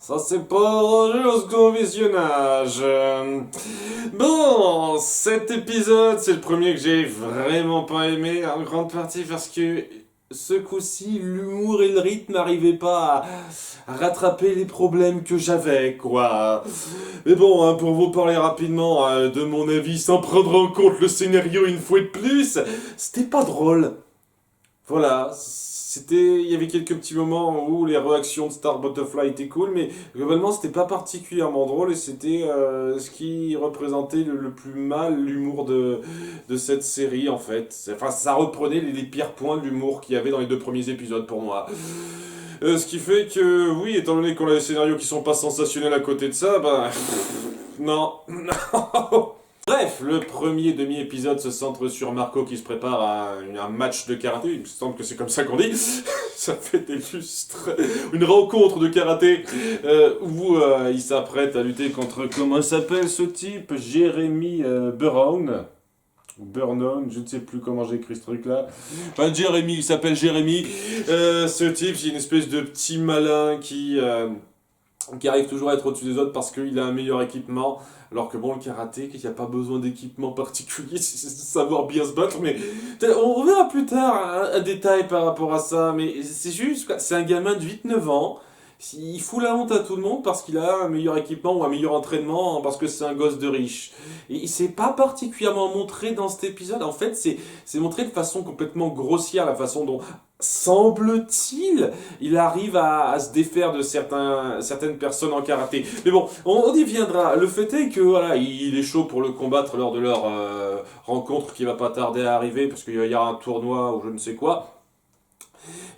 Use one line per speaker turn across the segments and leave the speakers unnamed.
Ça c'est pas jusqu'au visionnage. Bon, cet épisode, c'est le premier que j'ai vraiment pas aimé, en grande partie parce que ce coup-ci, l'humour et le rythme n'arrivaient pas à rattraper les problèmes que j'avais, quoi. Mais bon, hein, pour vous parler rapidement de mon avis, sans prendre en compte le scénario une fois de plus, c'était pas drôle. Voilà, il y avait quelques petits moments où les réactions de Star Butterfly étaient cool, mais globalement c'était pas particulièrement drôle et c'était ce qui représentait le plus mal l'humour de cette série en fait. Enfin, ça reprenait les pires points de l'humour qu'il y avait dans les deux premiers épisodes pour moi. Ce qui fait que, oui, étant donné qu'on a des scénarios qui sont pas sensationnels à côté de ça, bah, non, non. Bref, le premier demi-épisode se centre sur Marco qui se prépare à un match de karaté. Il me semble que c'est comme ça qu'on dit. Ça fait des lustres. Une rencontre de karaté où il s'apprête à lutter contre, comment s'appelle ce type, Jeremy Burrown. Burnown, je ne sais plus comment j'ai écrit ce truc-là. Enfin, Jeremy, il s'appelle Jeremy. Ce type, c'est une espèce de petit malin qui arrive toujours à être au-dessus des autres parce qu'il a un meilleur équipement. Alors que bon, le karaté, qu'il n'y a pas besoin d'équipement particulier, c'est de savoir bien se battre, mais on verra plus tard un détail par rapport à ça, mais c'est juste, quoi, c'est un gamin de 8-9 ans, il fout la honte à tout le monde parce qu'il a un meilleur équipement ou un meilleur entraînement, parce que c'est un gosse de riche. Et c'est pas particulièrement montré dans cet épisode, en fait, c'est montré de façon complètement grossière, la façon dont semble-t-il, il arrive à se défaire de certaines personnes en karaté. Mais bon, on y viendra. Le fait est que voilà, il est chaud pour le combattre lors de leur rencontre qui va pas tarder à arriver parce qu'il y a un tournoi ou je ne sais quoi.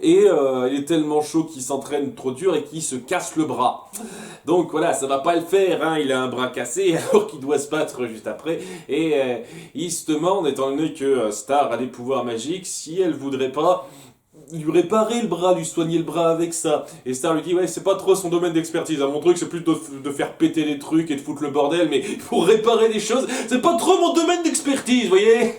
Et il est tellement chaud qu'il s'entraîne trop dur et qu'il se casse le bras. Donc voilà, ça va pas le faire, hein. Il a un bras cassé alors qu'il doit se battre juste après. Et il se demande, étant donné que Star a des pouvoirs magiques, si elle voudrait pas lui réparer le bras, lui soigner le bras avec ça. Et Star lui dit, ouais, c'est pas trop son domaine d'expertise. Hein. Mon truc, c'est plutôt de faire péter les trucs et de foutre le bordel, mais pour réparer les choses, c'est pas trop mon domaine d'expertise, vous voyez.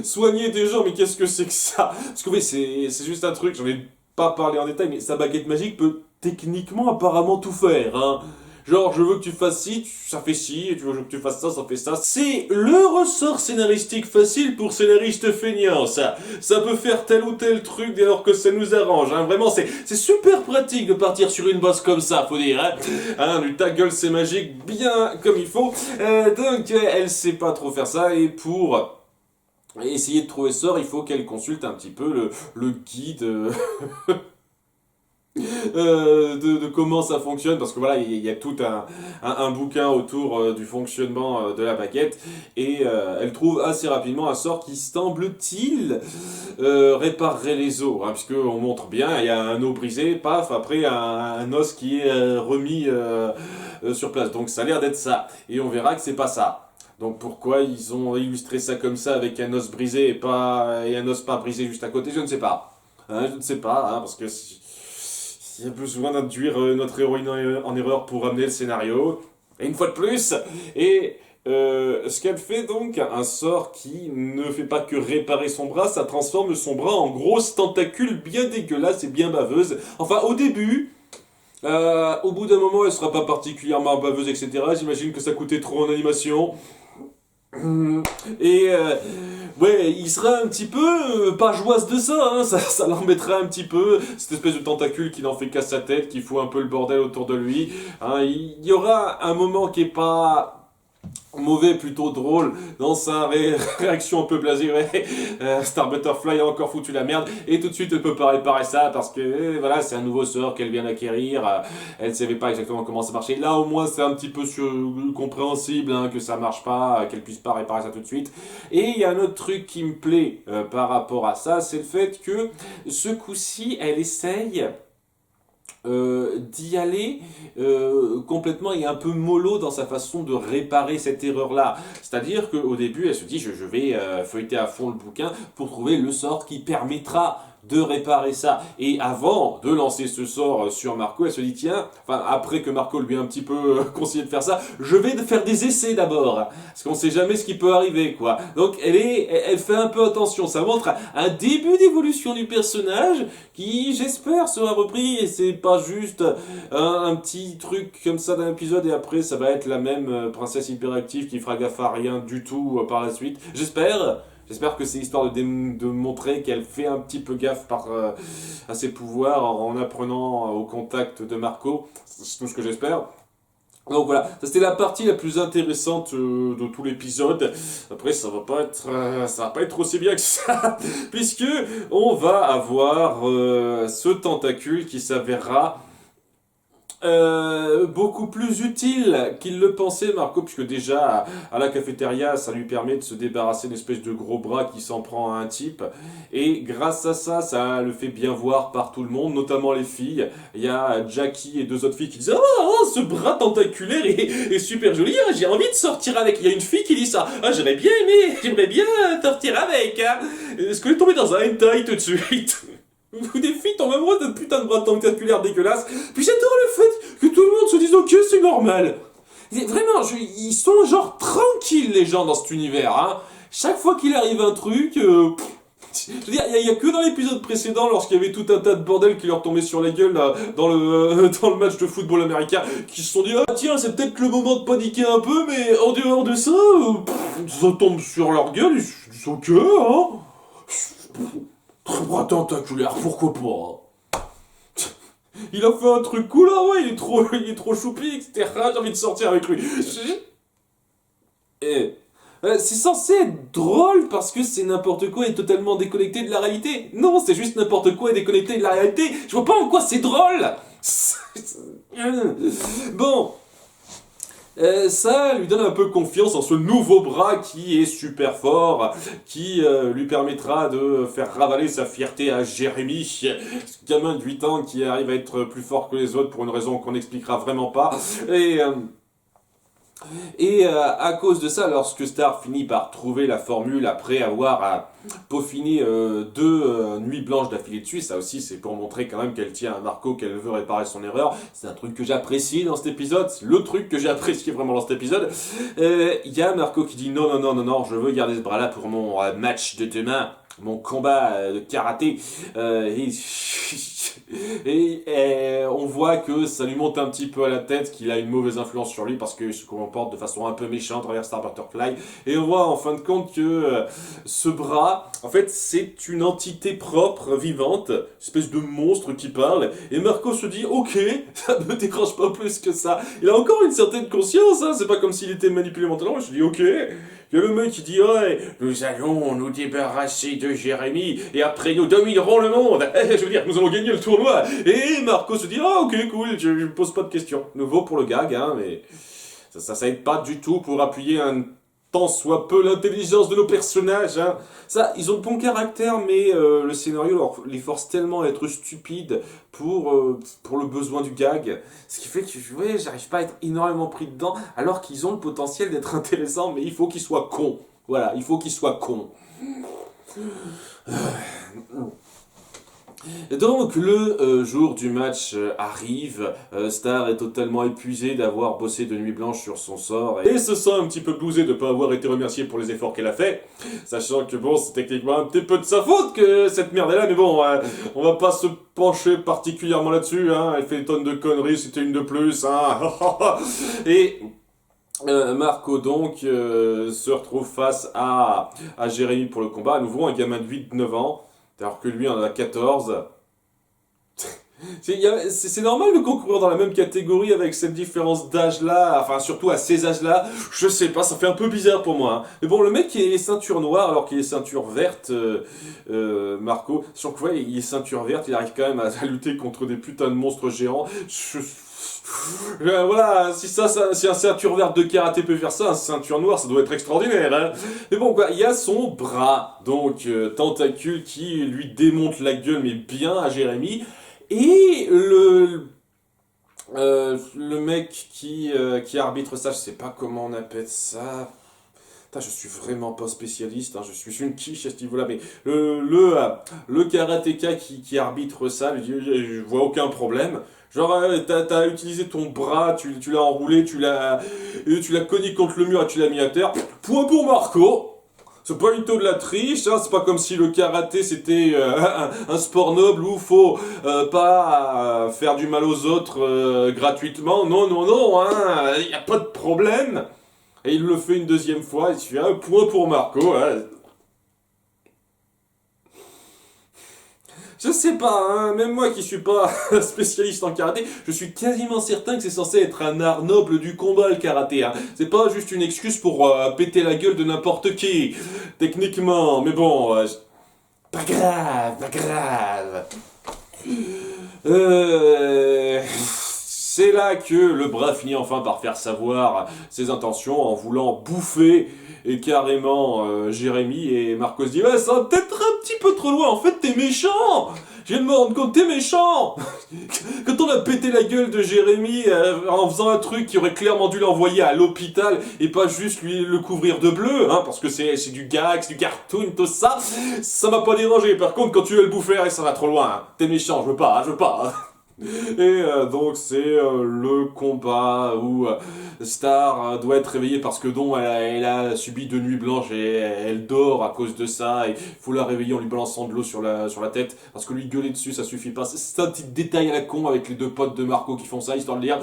Soigner des gens, mais qu'est-ce que c'est que ça? Parce que oui, c'est juste un truc, j'en ai pas parlé en détail, mais sa baguette magique peut techniquement apparemment tout faire, hein. Genre, je veux que tu fasses ci, ça fait ci, et tu veux que tu fasses ça fait ça. C'est le ressort scénaristique facile pour scénaristes feignants, ça. Ça peut faire tel ou tel truc dès lors que ça nous arrange, hein. Vraiment, c'est super pratique de partir sur une bosse comme ça, faut dire, hein. Hein, du ta gueule, c'est magique, bien comme il faut. Donc, elle sait pas trop faire ça, et pour essayer de trouver ce sort, il faut qu'elle consulte un petit peu le guide de comment ça fonctionne, parce que voilà, il y a tout un bouquin autour du fonctionnement de la baguette, et elle trouve assez rapidement un sort qui, semble-t-il, réparerait les os, hein, puisque on montre bien, il y a un os brisé, paf, après un os qui est remis sur place, donc ça a l'air d'être ça, et on verra que c'est pas ça. Donc pourquoi ils ont illustré ça comme ça avec un os brisé et un os pas brisé juste à côté, je ne sais pas. Hein, je ne sais pas, hein, parce que s'il y a besoin d'induire notre héroïne en erreur pour ramener le scénario. Et une fois de plus, et ce qu'elle fait donc, un sort qui ne fait pas que réparer son bras, ça transforme son bras en grosse tentacule bien dégueulasse et bien baveuse. Enfin, au début... au bout d'un moment, elle sera pas particulièrement baveuse, etc. J'imagine que ça coûtait trop en animation. Et ouais, il sera un petit peu pas joisse de ça, hein, ça l'embêtera un petit peu, cette espèce de tentacule qui n'en fait qu'à sa tête, qui fout un peu le bordel autour de lui. Hein, il y aura un moment qui est pas mauvais, plutôt drôle, dans sa réaction un peu blasée, ouais, Star Butterfly a encore foutu la merde, et tout de suite elle peut pas réparer ça, parce que voilà, c'est un nouveau sort qu'elle vient d'acquérir, elle savait pas exactement comment ça marchait, là au moins c'est un petit peu compréhensible, hein, que ça marche pas, qu'elle puisse pas réparer ça tout de suite, et il y a un autre truc qui me plaît par rapport à ça, c'est le fait que ce coup-ci, elle essaye d'y aller complètement et un peu mollo dans sa façon de réparer cette erreur-là. C'est-à-dire qu'au début, elle se dit je vais feuilleter à fond le bouquin pour trouver le sort qui permettra de réparer ça. Et avant de lancer ce sort sur Marco, elle se dit tiens, enfin après que Marco lui a un petit peu conseillé de faire ça, je vais faire des essais d'abord, parce qu'on sait jamais ce qui peut arriver quoi. Donc elle fait un peu attention, ça montre un début d'évolution du personnage qui j'espère sera repris et c'est pas juste un petit truc comme ça d'un épisode et après ça va être la même princesse hyperactive qui fera gaffe à rien du tout par la suite. J'espère que c'est histoire de montrer qu'elle fait un petit peu gaffe à ses pouvoirs en apprenant au contact de Marco. C'est tout ce que j'espère. Donc voilà, ça c'était la partie la plus intéressante de tout l'épisode. Après ça va pas être aussi bien que ça, puisque on va avoir ce tentacule qui s'avérera beaucoup plus utile qu'il le pensait Marco, puisque déjà à la cafétéria ça lui permet de se débarrasser d'une espèce de gros bras qui s'en prend à un type, et grâce à ça, ça le fait bien voir par tout le monde, notamment les filles. Il y a Jackie et deux autres filles qui disent oh, ce bras tentaculaire est super joli, hein, j'ai envie de sortir avec. Il y a une fille qui dit ça, ah j'aimerais bien sortir avec, hein. Est-ce que je vais tomber dans un hentai tout de suite? Ou des filles tombent amoureuses de putain de bras tentaculaires dégueulasses. Puis j'adore le fait que tout le monde se dise ok c'est normal. Vraiment, ils sont genre tranquilles les gens dans cet univers. Hein. Chaque fois qu'il arrive un truc, je veux dire, il y a que dans l'épisode précédent, lorsqu'il y avait tout un tas de bordel qui leur tombait sur la gueule là, dans le match de football américain, qui se sont dit ah tiens c'est peut-être le moment de paniquer un peu, mais en dehors de ça, ça tombe sur leur gueule, ils se disent ok hein. Bras tentaculaire, pourquoi pas? Il a fait un truc cool, là, ouais, il est trop choupi, etc. J'ai envie de sortir avec lui. Et, c'est censé être drôle parce que c'est n'importe quoi et totalement déconnecté de la réalité. Non, c'est juste n'importe quoi et déconnecté de la réalité. Je vois pas en quoi c'est drôle. Bon. Ça lui donne un peu confiance en ce nouveau bras qui est super fort, qui lui permettra de faire ravaler sa fierté à Jérémy, ce gamin de 8 ans qui arrive à être plus fort que les autres pour une raison qu'on n'expliquera vraiment pas. Et à cause de ça, lorsque Star finit par trouver la formule après avoir peaufiné deux nuits blanches d'affilée dessus, ça aussi c'est pour montrer quand même qu'elle tient à Marco, qu'elle veut réparer son erreur. C'est un truc que j'apprécie dans cet épisode, c'est le truc que j'ai apprécié vraiment dans cet épisode. Il y a Marco qui dit non, je veux garder ce bras-là pour mon match de demain, mon combat de karaté. Et on voit que ça lui monte un petit peu à la tête, qu'il a une mauvaise influence sur lui parce qu'il se comporte de façon un peu méchante envers Star Butterfly. Et on voit en fin de compte que ce bras, en fait, c'est une entité propre, vivante, une espèce de monstre qui parle. Et Marco se dit, ok, ça me décroche pas plus que ça. Il a encore une certaine conscience, hein, c'est pas comme s'il était manipulé mentalement. Je dis, ok. Il y a le mec qui dit ouais, nous allons nous débarrasser de Jérémy et après nous dominerons le monde. Je veux dire, nous allons gagner le tournoi. Et Marco se dit ah ok cool, je pose pas de questions. Nouveau pour le gag, hein, mais ça aide pas du tout pour appuyer un tant soit peu l'intelligence de nos personnages. Hein. Ça, ils ont de bons caractères, mais le scénario les force tellement à être stupides pour le besoin du gag. Ce qui fait que ouais, j'arrive pas à être énormément pris dedans, alors qu'ils ont le potentiel d'être intéressants, mais il faut qu'ils soient cons. Voilà, il faut qu'ils soient cons. Donc le jour du match arrive, Star est totalement épuisé d'avoir bossé de nuit blanche sur son sort et se sent un petit peu blousé de ne pas avoir été remercié pour les efforts qu'elle a fait, sachant que bon c'est techniquement un petit peu de sa faute que cette merde est là, mais bon on va pas se pencher particulièrement là-dessus, hein. Elle fait des tonnes de conneries, c'était une de plus, hein. Et Marco donc se retrouve face à Jérémy pour le combat, à nouveau un gamin de 8-9 ans, alors que lui en a 14. C'est normal de concourir dans la même catégorie avec cette différence d'âge là, enfin surtout à ces âges là, je sais pas, ça fait un peu bizarre pour moi. Hein. Mais bon, le mec qui est ceinture noire alors qu'il est ceinture verte, Marco, sur quoi il est ceinture verte, il arrive quand même à lutter contre des putains de monstres géants. Voilà, si un ceinture verte de karaté peut faire ça, un ceinture noire, ça doit être extraordinaire, hein. Mais bon, quoi, il y a son bras, donc tentacule qui lui démonte la gueule, mais bien à Jérémy, et le mec qui arbitre ça, je sais pas comment on appelle ça. Putain, je suis vraiment pas spécialiste, hein, je suis une quiche à ce niveau-là, mais le karatéka qui arbitre ça, lui dit, je vois aucun problème. Genre, t'as utilisé ton bras, tu l'as enroulé, tu l'as cogné contre le mur et tu l'as mis à terre. Point pour Marco. C'est pas du tout de la triche, hein, c'est pas comme si le karaté c'était un sport noble où faut pas faire du mal aux autres gratuitement. Non, non, non, hein, y a pas de problème. Et il le fait une deuxième fois, et tu as un point pour Marco. Hein. Je sais pas, hein, même moi qui suis pas spécialiste en karaté, je suis quasiment certain que c'est censé être un art noble du combat le karaté. Hein. C'est pas juste une excuse pour péter la gueule de n'importe qui, techniquement. Mais bon, pas grave, pas grave. C'est là que le bras finit enfin par faire savoir ses intentions en voulant bouffer et carrément Jérémy, et Marcos dit ouais, ça va peut-être un petit peu trop loin, en fait t'es méchant. Je viens de me rendre compte, t'es méchant. Quand on a pété la gueule de Jérémy en faisant un truc qui aurait clairement dû l'envoyer à l'hôpital et pas juste lui le couvrir de bleu, hein, parce que c'est du gag, c'est du cartoon, tout ça, ça m'a pas dérangé. Par contre, quand tu veux le bouffer, ça va trop loin. Hein. T'es méchant, je veux pas, je veux pas. Hein. Et donc c'est le combat où Star doit être réveillée parce que Don elle a subi 2 nuits blanches et elle dort à cause de ça, et il faut la réveiller en lui balançant de l'eau sur la tête parce que lui gueuler dessus ça suffit pas. C'est un petit détail à la con avec les 2 potes de Marco qui font ça histoire de dire.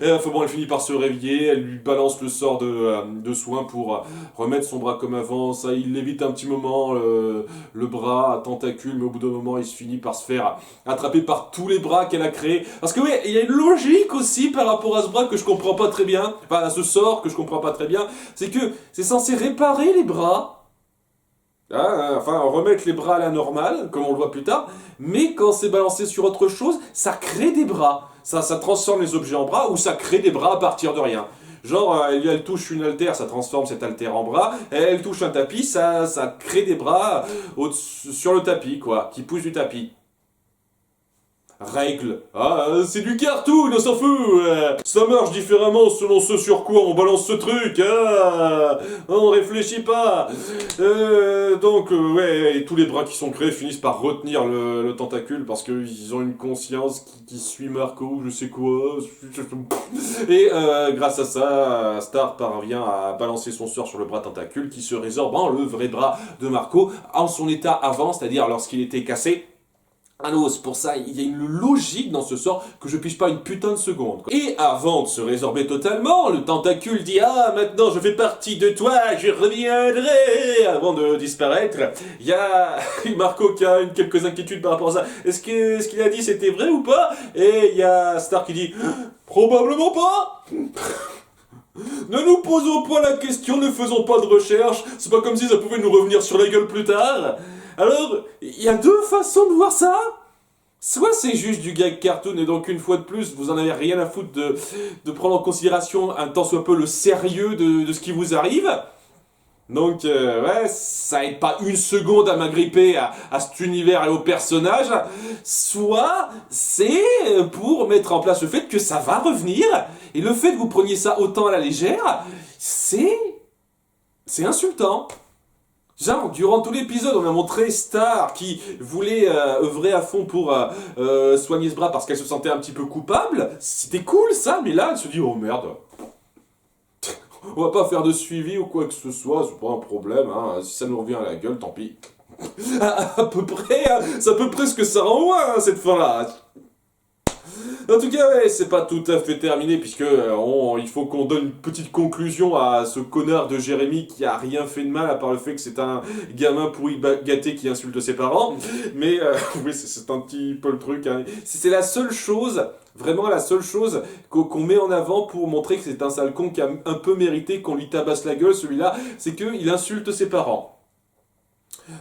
Et enfin bon, elle finit par se réveiller, elle lui balance le sort de soin pour remettre son bras comme avant. Ça il l'évite un petit moment, le bras à tentacule, mais au bout d'un moment il se finit par se faire attraper par tous les bras qu'elle a créés. Parce que oui, il y a une logique aussi par rapport à ce bras que je comprends pas très bien, enfin à ce sort que je comprends pas très bien, c'est que c'est censé réparer les bras, hein, enfin remettre les bras à la normale, comme on le voit plus tard, mais quand c'est balancé sur autre chose, ça crée des bras, ça transforme les objets en bras, ou ça crée des bras à partir de rien. Genre, elle touche une haltère, ça transforme cette haltère en bras, elle touche un tapis, ça crée des bras sur le tapis, quoi, qui poussent du tapis. Règle. Ah, c'est du cartoon, on s'en fout. Ça marche différemment selon ce sur quoi on balance ce truc. Ah, on réfléchit pas. Donc, ouais, et tous les bras qui sont créés finissent par retenir le tentacule parce qu'ils ont une conscience qui suit Marco, je sais quoi. Et grâce à ça, Star parvient à balancer son sort sur le bras tentacule qui se résorbe en le vrai bras de Marco en son état avant, c'est-à-dire lorsqu'il était cassé. Alors, c'est pour ça, il y a une logique dans ce sort que je piche pas une putain de seconde. Quoi. Et avant de se résorber totalement, le tentacule dit « Ah, maintenant je fais partie de toi, je reviendrai !» Avant de disparaître, il y a Marco qui a quelques inquiétudes par rapport à ça. Est-ce qu'il a dit c'était vrai ou pas? Et il y a Star qui dit « Probablement pas !» Ne nous posons pas la question, ne faisons pas de recherche, c'est pas comme si ça pouvait nous revenir sur la gueule plus tard. Alors, il y a 2 façons de voir ça. Soit c'est juste du gag cartoon et donc une fois de plus, vous en avez rien à foutre de prendre en considération un tant soit peu le sérieux de ce qui vous arrive. Donc, ouais, ça aide pas une seconde à m'agripper à cet univers et au personnage. Soit c'est pour mettre en place le fait que ça va revenir. Et le fait que vous preniez ça autant à la légère, c'est insultant. Genre, durant tout l'épisode, on a montré Star qui voulait œuvrer à fond pour soigner ce bras parce qu'elle se sentait un petit peu coupable. C'était cool ça, mais là, elle se dit « Oh merde !» On va pas faire de suivi ou quoi que ce soit, c'est pas un problème, hein. Si ça nous revient à la gueule, tant pis. À peu près, hein. C'est à peu près ce que ça renvoie, hein, cette fin-là. En tout cas, ouais, c'est pas tout à fait terminé, puisque il faut qu'on donne une petite conclusion à ce connard de Jérémy qui a rien fait de mal, à part le fait que c'est un gamin pourri gâté qui insulte ses parents. Mais, oui, c'est un petit peu le truc, hein. C'est la seule chose, vraiment la seule chose qu'on met en avant pour montrer que c'est un sale con qui a un peu mérité qu'on lui tabasse la gueule, celui-là, c'est qu'il insulte ses parents.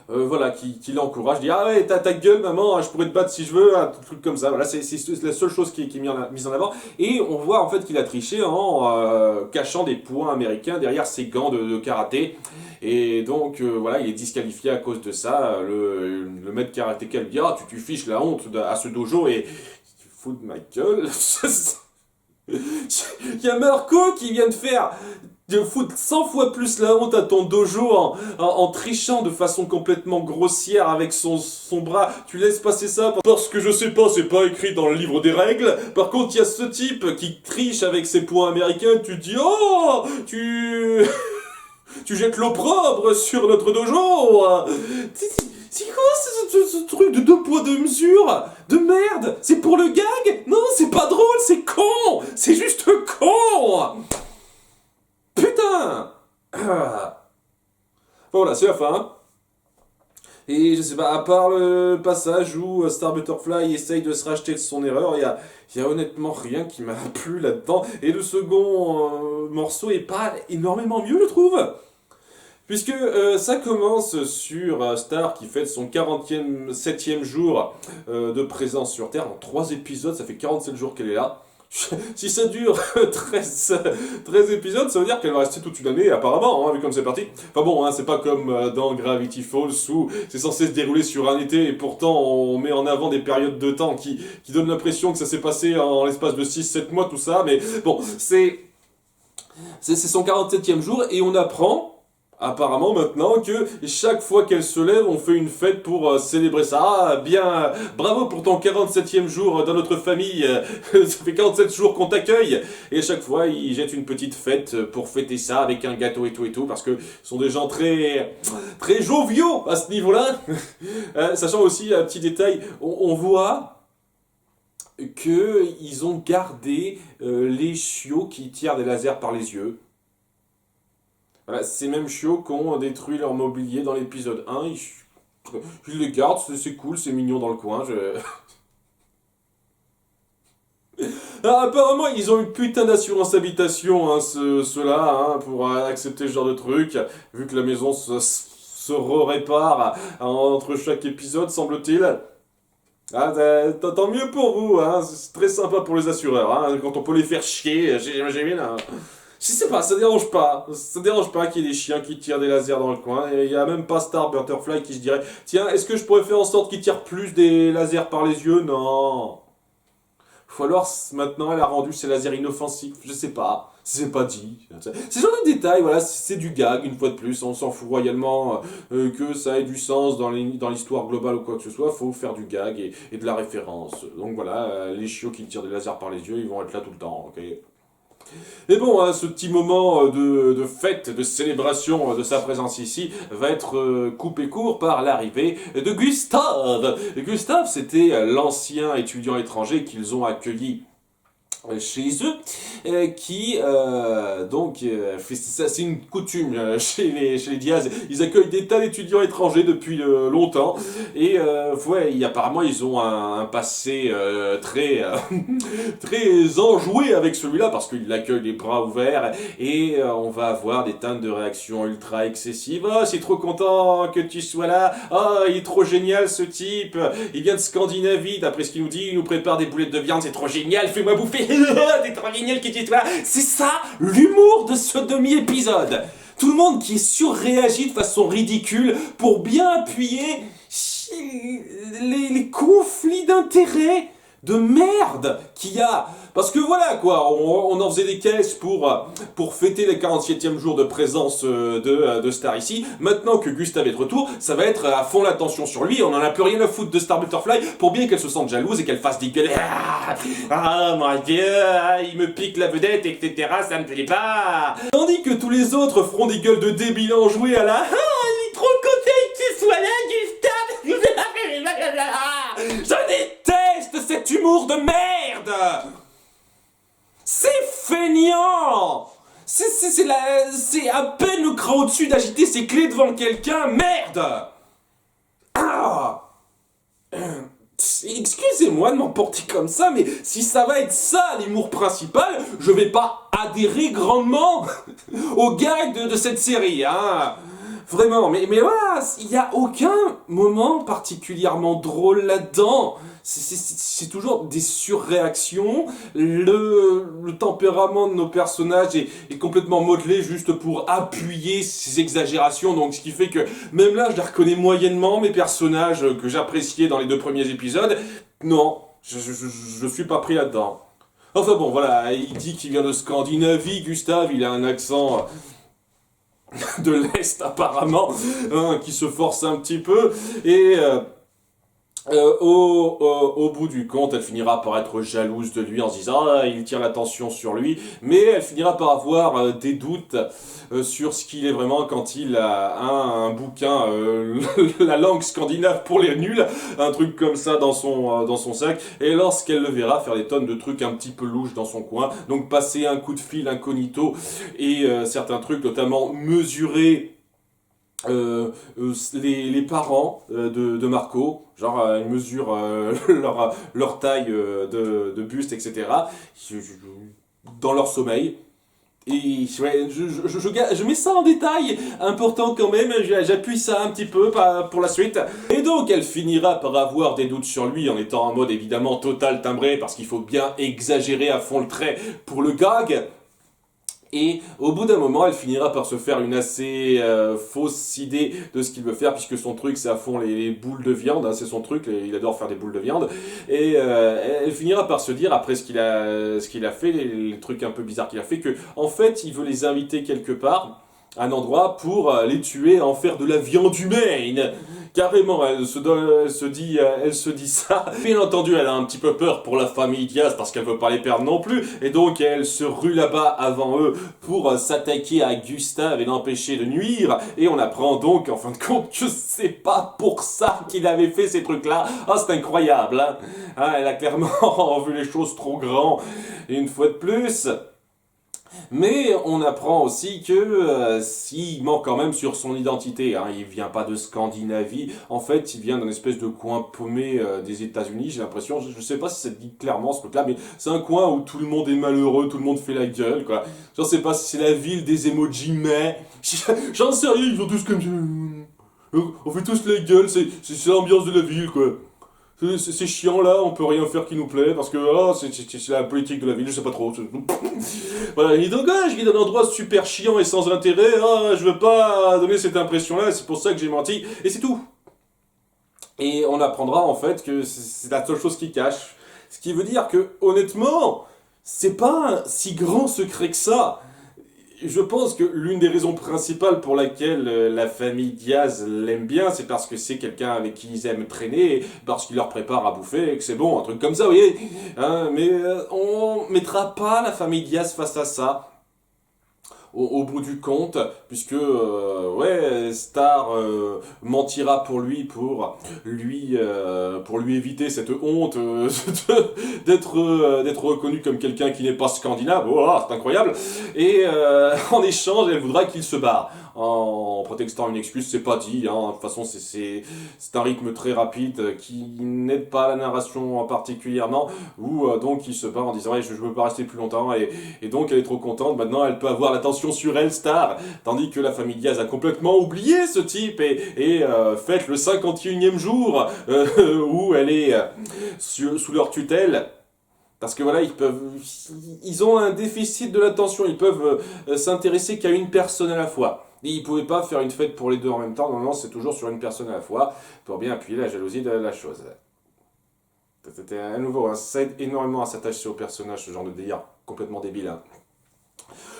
Voilà, qui l'encourage, dit ah ouais, t'as ta gueule maman, je pourrais te battre si je veux, un truc comme ça. Voilà, c'est la seule chose qui est mise en avant. Et on voit en fait qu'il a triché en cachant des points américains derrière ses gants de karaté. Et donc voilà, il est disqualifié à cause de ça. Le maître karatéka lui dit ah tu fiches la honte à ce dojo et il fout de ma gueule. Il y a Marco qui vient de faire de foutre 100 fois plus la honte à ton dojo en trichant de façon complètement grossière avec son bras. Tu laisses passer ça parce que je sais pas, c'est pas écrit dans le livre des règles. Par contre, il y a ce type qui triche avec ses points américains, tu te dis, oh, tu jettes l'opprobre sur notre dojo. C'est quoi ce truc de 2 poids 2 mesures de merde? C'est pour le gag? Non, c'est pas drôle, c'est con. C'est juste con. Putain. Voilà, c'est la fin. Et je sais pas, à part le passage où Star Butterfly essaye de se racheter de son erreur, y a honnêtement rien qui m'a plu là-dedans. Et le second morceau est pas énormément mieux, je trouve. Puisque ça commence sur Star qui fête son 47e jour de présence sur Terre en 3 épisodes, ça fait 47 jours qu'elle est là. Si ça dure 13 épisodes, ça veut dire qu'elle va rester toute une année apparemment, hein, vu comme c'est parti. Enfin bon, hein, c'est pas comme dans Gravity Falls où c'est censé se dérouler sur un été et pourtant on met en avant des périodes de temps qui donnent l'impression que ça s'est passé en l'espace de 6-7 mois, tout ça. Mais bon, c'est son 47e jour et on apprend apparemment maintenant que chaque fois qu'elle se lève, on fait une fête pour célébrer ça. Ah, bien, bravo pour ton 47e jour dans notre famille. Ça fait 47 jours qu'on t'accueille. Et à chaque fois, ils jettent une petite fête pour fêter ça avec un gâteau et tout, parce que ce sont des gens très joviaux à ce niveau-là. Sachant aussi, un petit détail, on voit qu'ils ont gardé les chiots qui tirent des lasers par les yeux. Voilà, ces mêmes chiots qui ont détruit leur mobilier dans l'épisode 1, ils les gardent, c'est cool, c'est mignon dans le coin. Ah, apparemment, ils ont une putain d'assurance habitation, hein, ceux-là, hein, pour accepter ce genre de truc, vu que la maison se répare entre chaque épisode, semble-t-il. Ah, tant mieux pour vous, hein, c'est très sympa pour les assureurs, hein, quand on peut les faire chier, j'imagine. Hein. Je sais pas, ça dérange pas. Ça dérange pas qu'il y ait des chiens qui tirent des lasers dans le coin. Et il y a même pas Star Butterfly qui se dirait tiens, est-ce que je pourrais faire en sorte qu'ils tirent plus des lasers par les yeux? Non. Ou alors, maintenant, elle a rendu ses lasers inoffensifs. Je sais pas. C'est pas dit. C'est genre de détail, voilà. C'est du gag, une fois de plus. On s'en fout royalement que ça ait du sens dans l'histoire globale ou quoi que ce soit. Faut faire du gag et de la référence. Donc voilà, les chiots qui tirent des lasers par les yeux, ils vont être là tout le temps, ok? Et bon, hein, ce petit moment de fête, de célébration de sa présence ici, va être coupé court par l'arrivée de Gustave. Gustave, c'était l'ancien étudiant étranger qu'ils ont accueilli chez eux, qui c'est une coutume chez les Diaz, ils accueillent des tas d'étudiants étrangers depuis longtemps et apparemment ils ont un passé très très enjoué avec celui-là parce qu'ils l'accueillent les bras ouverts et on va avoir des teintes de réaction ultra excessives. Oh, c'est trop content que tu sois là. Oh, il est trop génial ce type. Il vient de Scandinavie, d'après ce qu'il nous dit, il nous prépare des boulettes de viande, c'est trop génial, fais-moi bouffer. C'est trop génial que tu sois là. C'est ça l'humour de ce demi-épisode. Tout le monde qui surréagit de façon ridicule pour bien appuyer les conflits d'intérêts de merde qu'il y a. Parce que voilà quoi, on en faisait des caisses pour fêter le 47e jour de présence de Star ici. Maintenant que Gustave est de retour, ça va être à fond l'attention sur lui. On en a plus rien à foutre de Star Butterfly pour bien qu'elle se sente jalouse et qu'elle fasse des gueules. Ah mon dieu, il me pique la vedette, etc. Ça me plaît pas. Tandis que tous les autres feront des gueules de débiles enjoués à la. Ah, il est trop content que tu sois là, Gustave. Je déteste cet humour de merde. C'est feignant. C'est à peine le cran au-dessus d'agiter ses clés devant quelqu'un. Merde. Ah. Excusez-moi de m'emporter comme ça, mais si ça va être ça l'humour principal, je vais pas adhérer grandement au gag de cette série, hein. Vraiment, mais voilà, il n'y a aucun moment particulièrement drôle là-dedans. C'est toujours des surréactions. Le tempérament de nos personnages est complètement modelé juste pour appuyer ces exagérations. Donc, ce qui fait que même là, je les reconnais moyennement, mes personnages que j'appréciais dans les 2 premiers épisodes. Non, je suis pas pris là-dedans. Enfin bon, voilà, il dit qu'il vient de Scandinavie, Gustave, il a un accent de l'Est apparemment, hein, qui se force un petit peu, et au bout du compte, elle finira par être jalouse de lui en se disant ah, il tire l'attention sur lui, mais elle finira par avoir des doutes sur ce qu'il est vraiment quand il a un bouquin, la langue scandinave pour les nuls, un truc comme ça dans son sac, et lorsqu'elle le verra faire des tonnes de trucs un petit peu louches dans son coin, donc passer un coup de fil incognito et certains trucs notamment mesurés les parents de Marco, genre ils mesurent leur taille de buste, etc. Dans leur sommeil. Et ouais, je mets ça en détail, important quand même, j'appuie ça un petit peu pour la suite. Et donc elle finira par avoir des doutes sur lui en étant en mode évidemment total timbré, parce qu'il faut bien exagérer à fond le trait pour le gag. Et au bout d'un moment, elle finira par se faire une assez fausse idée de ce qu'il veut faire, puisque son truc, c'est à fond les boules de viande, hein, c'est son truc, il adore faire des boules de viande. Et elle finira par se dire, après ce qu'il a fait, les trucs un peu bizarres qu'il a fait, que en fait, il veut les inviter quelque part, à un endroit, pour les tuer, en faire de la viande humaine. Carrément, elle se dit ça. Bien entendu, elle a un petit peu peur pour la famille Diaz parce qu'elle veut pas les perdre non plus. Et donc, elle se rue là-bas avant eux pour s'attaquer à Gustave et l'empêcher de nuire. Et on apprend donc, en fin de compte, que c'est pas pour ça qu'il avait fait ces trucs-là. Ah, c'est incroyable, hein. Ah, elle a clairement vu les choses trop grand. Et une fois de plus... Mais on apprend aussi que s'il ment quand même sur son identité, hein, il vient pas de Scandinavie, en fait il vient d'un espèce de coin paumé des États-Unis, j'ai l'impression, je sais pas si ça dit clairement ce truc-là, mais c'est un coin où tout le monde est malheureux, tout le monde fait la gueule, quoi. Je sais pas si c'est la ville des emojis, mais j'en sais rien, ils sont tous comme ça. On fait tous la gueule, c'est l'ambiance de la ville, quoi. C'est chiant là, on peut rien faire qui nous plaît parce que c'est la politique de la ville, je sais pas trop. Voilà, et donc je vis dans un endroit super chiant et sans intérêt, je veux pas donner cette impression là, c'est pour ça que j'ai menti, et c'est tout. Et on apprendra en fait que c'est la seule chose qui cache. Ce qui veut dire que honnêtement, c'est pas un si grand secret que ça. Je pense que l'une des raisons principales pour laquelle la famille Diaz l'aime bien, c'est parce que c'est quelqu'un avec qui ils aiment traîner, parce qu'il leur prépare à bouffer, et que c'est bon, un truc comme ça, vous voyez. Hein, mais on mettra pas la famille Diaz face à ça. Au bout du compte, puisque ouais, Star mentira pour lui éviter cette honte d'être reconnu comme quelqu'un qui n'est pas scandinave. Oh, c'est incroyable. Et en échange, elle voudra qu'il se barre. En prétextant une excuse, c'est pas dit. Hein. De toute façon, c'est un rythme très rapide qui n'aide pas la narration particulièrement. Où donc il se barre en disant ouais, je veux pas rester plus longtemps. Et donc elle est trop contente. Maintenant, elle peut avoir l'attention sur elle, Star. Tandis que la famille Diaz a complètement oublié ce type et fête le 51e jour où elle est sous leur tutelle. Parce que voilà, ils ont un déficit de l'attention, ils peuvent s'intéresser qu'à une personne à la fois. Et ils pouvaient pas faire une fête pour les deux en même temps, non, c'est toujours sur une personne à la fois, pour bien appuyer la jalousie de la chose. C'était à nouveau, hein, ça aide énormément à s'attacher au personnage, ce genre de délire complètement débile. Hein.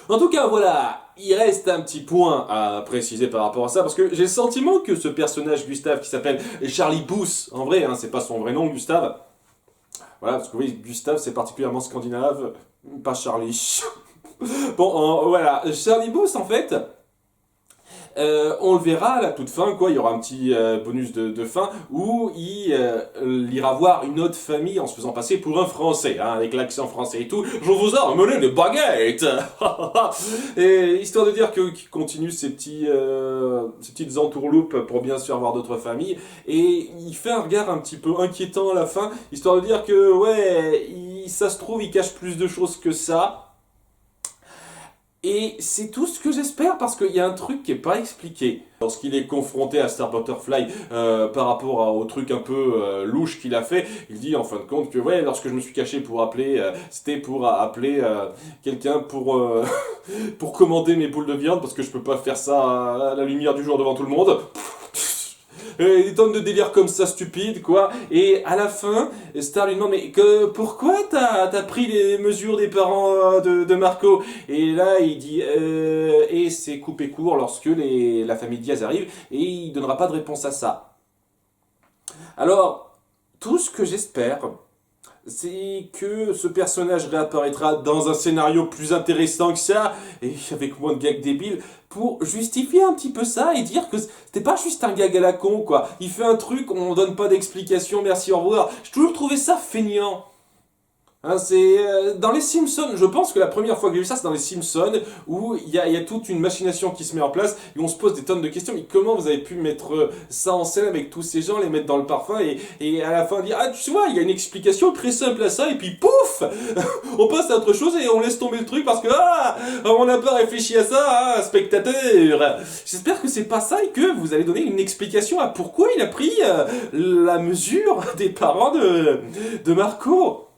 En tout cas, voilà, il reste un petit point à préciser par rapport à ça, parce que j'ai le sentiment que ce personnage Gustave qui s'appelle Charlie Booth, en vrai, hein, c'est pas son vrai nom Gustave, voilà, parce que oui, Gustave c'est particulièrement scandinave, pas Charlie. Bon, voilà, Charlie Booth en fait, on le verra à la toute fin, quoi. Il y aura un petit bonus de fin où il ira voir une autre famille en se faisant passer pour un Français, hein, avec l'accent français et tout. Je vous ai amené des baguettes. Et histoire de dire qu'il continue ces petites entourloupes pour bien sûr voir d'autres familles. Et il fait un regard un petit peu inquiétant à la fin, histoire de dire que ouais, ça se trouve, il cache plus de choses que ça. Et c'est tout ce que j'espère parce qu'il y a un truc qui est pas expliqué. Lorsqu'il est confronté à Star Butterfly par rapport au truc un peu louche qu'il a fait, il dit en fin de compte que ouais, lorsque je me suis caché pour appeler, c'était pour appeler quelqu'un pour pour commander mes boules de viande parce que je peux pas faire ça à la lumière du jour devant tout le monde. des tonnes de délires comme ça stupides, quoi. Et à la fin, Star lui demande, mais pourquoi t'as pris les mesures des parents de Marco? Et là, il dit, et c'est coupé court lorsque la famille Diaz arrive, et il donnera pas de réponse à ça. Alors, tout ce que j'espère, c'est que ce personnage réapparaîtra dans un scénario plus intéressant que ça, et avec moins de gags débiles, pour justifier un petit peu ça et dire que c'était pas juste un gag à la con, quoi. Il fait un truc, on donne pas d'explication, merci, au revoir. J'ai toujours trouvé ça feignant. Hein, c'est dans les Simpsons, je pense que la première fois que j'ai vu ça, c'est dans les Simpsons, où il y a toute une machination qui se met en place, et on se pose des tonnes de questions, mais comment vous avez pu mettre ça en scène avec tous ces gens, les mettre dans le parfum, et à la fin dire, ah tu vois, il y a une explication très simple à ça, et puis pouf on passe à autre chose et on laisse tomber le truc parce que, on n'a pas réfléchi à ça, spectateur. J'espère que c'est pas ça et que vous allez donner une explication à pourquoi il a pris la mesure des parents de Marco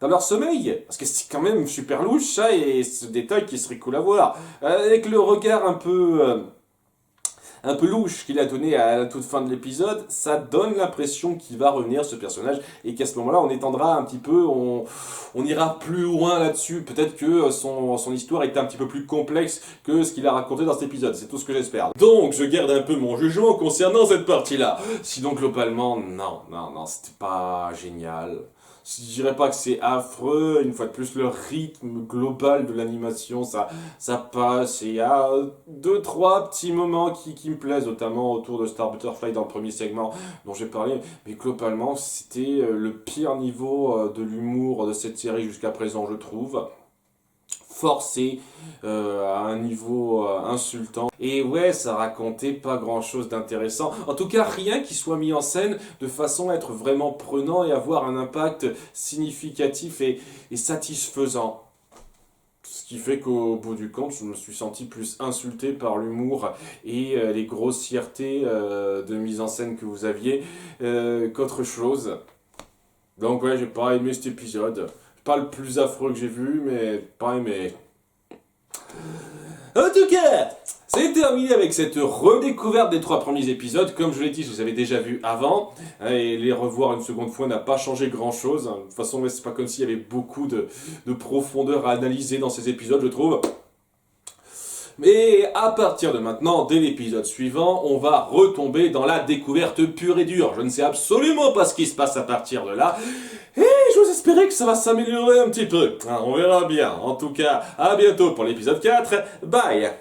dans leur sommeil, parce que c'est quand même super louche ça, et ce détail qui serait cool à voir. Avec le regard un peu louche qu'il a donné à la toute fin de l'épisode, ça donne l'impression qu'il va revenir ce personnage, et qu'à ce moment-là on étendra un petit peu, on ira plus loin là-dessus, peut-être que son histoire est un petit peu plus complexe que ce qu'il a raconté dans cet épisode, c'est tout ce que j'espère. Donc je garde un peu mon jugement concernant cette partie-là. Sinon globalement, non, c'était pas génial. Je dirais pas que c'est affreux, une fois de plus, le rythme global de l'animation, ça passe, et il y a 2-3 petits moments qui me plaisent, notamment autour de Star Butterfly dans le premier segment dont j'ai parlé, mais globalement, c'était le pire niveau de l'humour de cette série jusqu'à présent, je trouve. Forcé à un niveau insultant. Et ouais, ça racontait pas grand chose d'intéressant. En tout cas, rien qui soit mis en scène de façon à être vraiment prenant et avoir un impact significatif et satisfaisant. Ce qui fait qu'au bout du compte, je me suis senti plus insulté par l'humour et les grossièretés de mise en scène que vous aviez qu'autre chose. Donc ouais, j'ai pas aimé cet épisode. Pas le plus affreux que j'ai vu, mais pas aimé. En tout cas, c'est terminé avec cette redécouverte des 3 premiers épisodes. Comme je l'ai dit, je les avais déjà vus avant. Et les revoir une seconde fois n'a pas changé grand-chose. De toute façon, c'est pas comme s'il y avait beaucoup de profondeur à analyser dans ces épisodes, je trouve. Mais à partir de maintenant, dès l'épisode suivant, on va retomber dans la découverte pure et dure. Je ne sais absolument pas ce qui se passe à partir de là. Et j'ose espérer que ça va s'améliorer un petit peu. On verra bien. En tout cas, à bientôt pour l'épisode 4. Bye!